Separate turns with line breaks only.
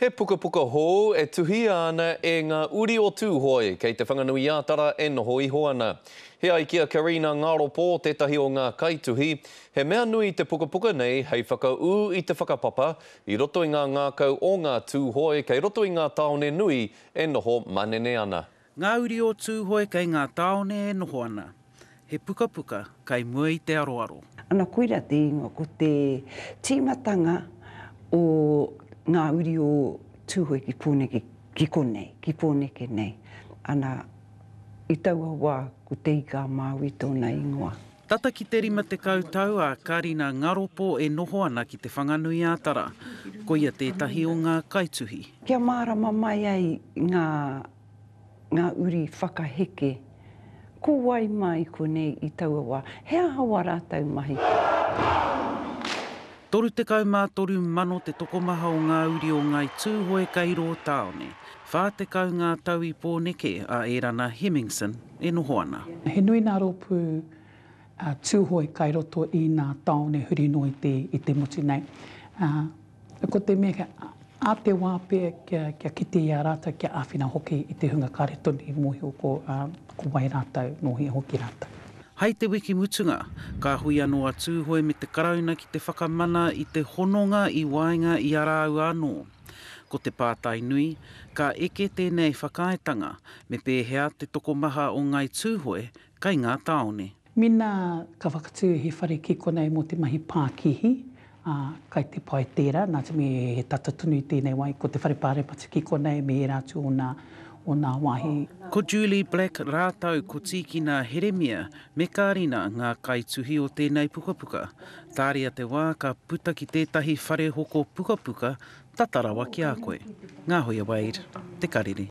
He puka puka hou e tuhi ana e ngā uri o tūhoi kei te whanganui ātara e noho iho ana. He ai kia Karina Ngaropo tētahi o ngā kaituhi, he mea nui te puka puka nei hei whakau i te whakapapa i roto i ngā ngākau o ngā tūhoi kei roto i ngā taone nui e noho manene ana.
Ngā uri o tūhoi kei ngā taone e noho ana. He puka puka kei mua i te aroaro.
Ana koira te ingoa ko te tīmatanga o ngā uri o tūhoi ki pōneke ki konei, ki pōneke nei. Ana i taua wā ko te ika māui tōna ingoa.
Tata ki te rima te kautau a Karina Ngaropo e noho ana ki te whanganui ātara. Ko ia tētahi o ngā kaituhi.
Kia mārama mai ai ngā uri whakaheke. Ko wai mai konei i taua wā. He ahawa rātau mahi.
Toru te kaumātoru mano te tokomaha o ngā uri o ngai tūhoi kei rō tāone. Whā te kau ngā tau i pōneke a Erana Hemmingson e noho ana.
He nui nā rōpū tūhoi kai roto i ngā tāone huri no i te muti nei. Ko te mea a te wāpe kia kite i a rātau kia āwhina hoki i te hunga kāretoni mohi o ko wai rātau nohi hoki rātau.
Hei te wiki mutunga, ka hui anō a tūhoi me te karauna ki te whakamana i te hononga i wainga i arau anō. Ko te pātai nui, ka eke tēnei whakaetanga me pēhea te tokomaha o ngai tūhoi kei ngā taone.
Mina ka whakatū he whare ki konei mo te mahi pākihi, kai te pai tērā, nā te me he tatatunu i tēnei wai, ko te whare pārepati ki konei me e rātu o nā wahi.
Ko Julie Black rātau ko tīkina Heremia me Karina ngā kaituhi o tēnei puka puka. Tāria te wā ka puta ki tētahi whare hoko puka puka, tatarawa ki a koe. Ngā hoia Wade, te karere.